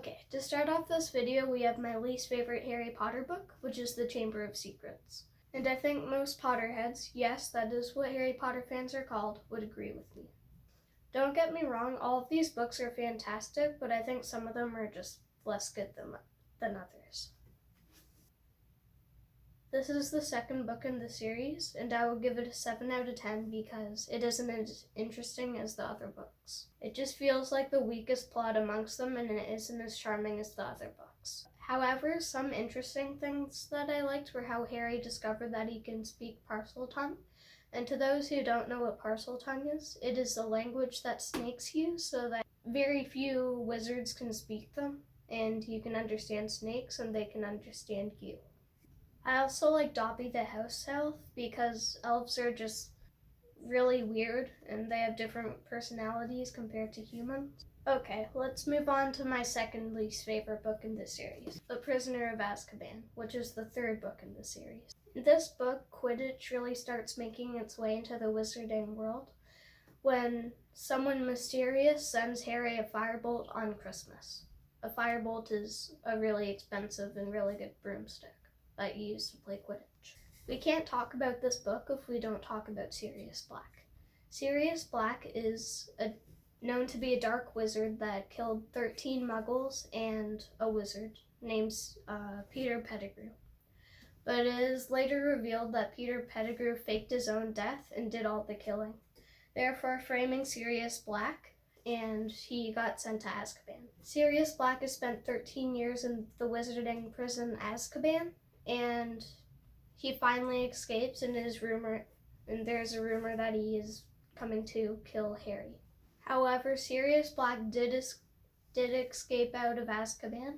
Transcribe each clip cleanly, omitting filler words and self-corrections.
Okay, to start off this video, we have my least favorite Harry Potter book, which is The Chamber of Secrets. And I think most Potterheads, yes, that is what Harry Potter fans are called, would agree with me. Don't get me wrong, all of these books are fantastic, but I think some of them are just less good than others. This is the second book in the series, and I will give it a 7 out of 10 because it isn't as interesting as the other books. It just feels like the weakest plot amongst them, and it isn't as charming as the other books. However, some interesting things that I liked were how Harry discovered that he can speak Parseltongue. And to those who don't know what Parseltongue is, it is a language that snakes use so that very few wizards can speak them, and you can understand snakes and they can understand you. I also like Dobby the house elf because elves are just really weird and they have different personalities compared to humans. Okay, let's move on to my second least favorite book in the series, The Prisoner of Azkaban, which is the third book in the series. In this book, Quidditch really starts making its way into the wizarding world when someone mysterious sends Harry a firebolt on Christmas. A firebolt is a really expensive and really good broomstick that you use to play Quidditch. We can't talk about this book if we don't talk about Sirius Black. Sirius Black is known to be a dark wizard that killed 13 muggles and a wizard named Peter Pettigrew. But it is later revealed that Peter Pettigrew faked his own death and did all the killing, therefore framing Sirius Black, and he got sent to Azkaban. Sirius Black has spent 13 years in the wizarding prison Azkaban, and he finally escapes, and there's a rumor that he is coming to kill Harry. However, Sirius Black did escape out of Azkaban,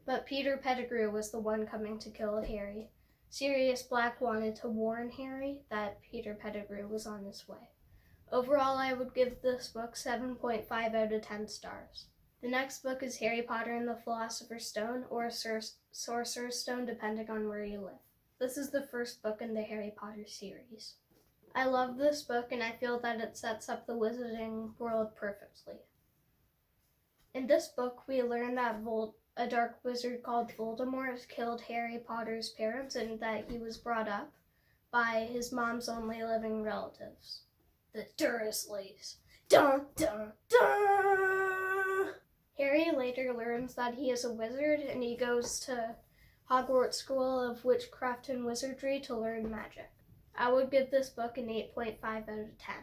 but Peter Pettigrew was the one coming to kill Harry. Sirius Black wanted to warn Harry that Peter Pettigrew was on his way. Overall, I would give this book 7.5 out of 10 stars. The next book is Harry Potter and the Philosopher's Stone, or Sorcerer's Stone, depending on where you live. This is the first book in the Harry Potter series. I love this book, and I feel that it sets up the wizarding world perfectly. In this book, we learn that a dark wizard called Voldemort killed Harry Potter's parents, and that he was brought up by his mom's only living relatives, the Dursleys. Dun dun dun! Harry later learns that he is a wizard, and he goes to Hogwarts School of Witchcraft and Wizardry to learn magic. I would give this book an 8.5 out of 10.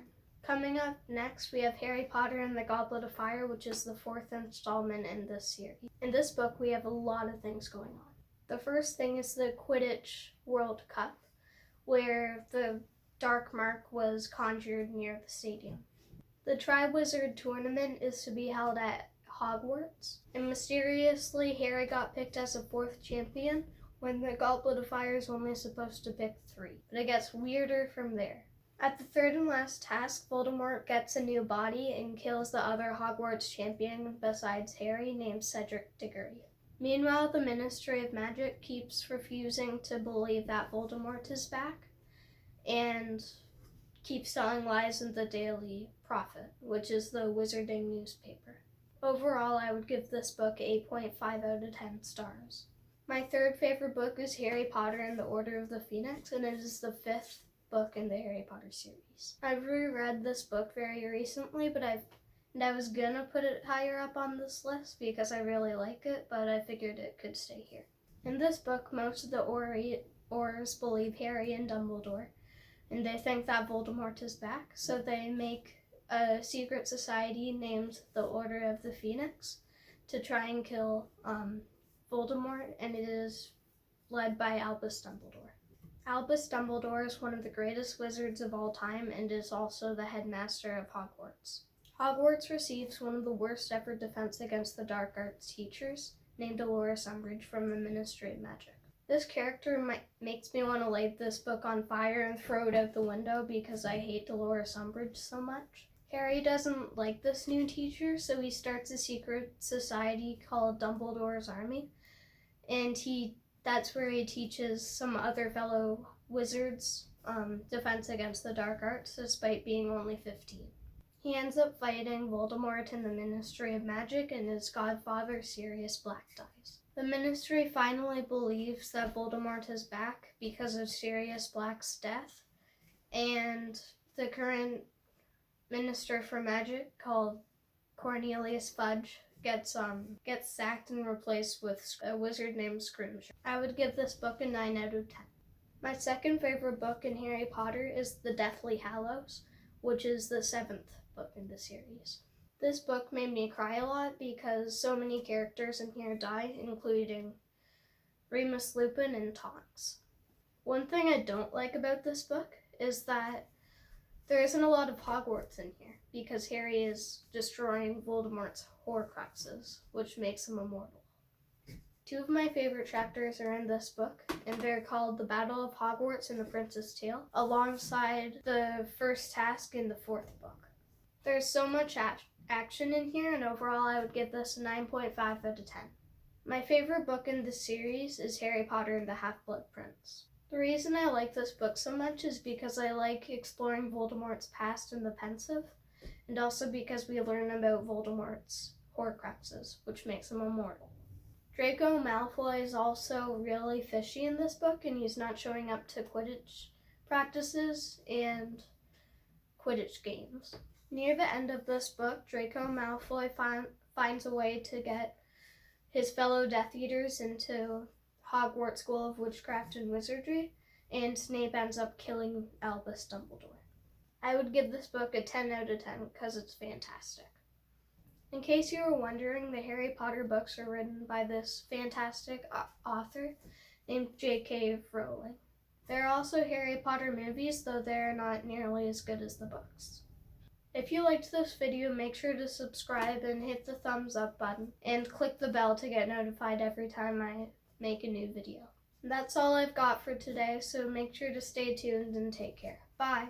Coming up next, we have Harry Potter and the Goblet of Fire, which is the fourth installment in this series. In this book, we have a lot of things going on. The first thing is the Quidditch World Cup, where the Dark Mark was conjured near the stadium. The Triwizard Tournament is to be held at Hogwarts, and mysteriously Harry got picked as a fourth champion when the Goblet of Fire is only supposed to pick 3. But it gets weirder from there. At the third and last task, Voldemort gets a new body and kills the other Hogwarts champion besides Harry, named Cedric Diggory. Meanwhile, the Ministry of Magic keeps refusing to believe that Voldemort is back and keeps telling lies in the Daily Prophet, which is the wizarding newspaper. Overall, I would give this book 8.5 out of 10 stars. My third favorite book is Harry Potter and the Order of the Phoenix, and it is the 5th book in the Harry Potter series. I've reread this book very recently, but I was gonna put it higher up on this list because I really like it, but I figured it could stay here. In this book, most of the Aurors believe Harry and Dumbledore, and they think that Voldemort is back, so they make a secret society named the Order of the Phoenix to try and kill Voldemort, and it is led by Albus Dumbledore. Albus Dumbledore is one of the greatest wizards of all time and is also the headmaster of Hogwarts. Hogwarts receives one of the worst ever defense against the dark arts teachers, named Dolores Umbridge from the Ministry of Magic. This character makes me want to light this book on fire and throw it out the window because I hate Dolores Umbridge so much. Harry doesn't like this new teacher, so he starts a secret society called Dumbledore's Army, and that's where he teaches some other fellow wizards defense against the dark arts, despite being only 15. He ends up fighting Voldemort in the Ministry of Magic, and his godfather, Sirius Black, dies. The Ministry finally believes that Voldemort is back because of Sirius Black's death, and the current Minister for Magic, called Cornelius Fudge, gets sacked and replaced with a wizard named Scrimgeour. I would give this book a 9 out of 10. My second favorite book in Harry Potter is The Deathly Hallows, which is the 7th book in the series. This book made me cry a lot because so many characters in here die, including Remus Lupin and Tonks. One thing I don't like about this book is that there isn't a lot of Hogwarts in here, because Harry is destroying Voldemort's Horcruxes, which makes him immortal. Two of my favorite chapters are in this book, and they're called The Battle of Hogwarts and The Prince's Tale, alongside the first task in the 4th book. There's so much action in here, and overall I would give this a 9.5 out of 10. My favorite book in the series is Harry Potter and the Half-Blood Prince. The reason I like this book so much is because I like exploring Voldemort's past in the Pensieve, and also because we learn about Voldemort's Horcruxes, which makes him immortal. Draco Malfoy is also really fishy in this book, and he's not showing up to Quidditch practices and Quidditch games. Near the end of this book, Draco Malfoy finds a way to get his fellow Death Eaters into Hogwarts School of Witchcraft and Wizardry, and Snape ends up killing Albus Dumbledore. I would give this book a 10 out of 10 because it's fantastic. In case you were wondering, the Harry Potter books are written by this fantastic author named J.K. Rowling. There are also Harry Potter movies, though they're not nearly as good as the books. If you liked this video, make sure to subscribe and hit the thumbs up button, and click the bell to get notified every time I make a new video. That's all I've got for today, so make sure to stay tuned and take care. Bye!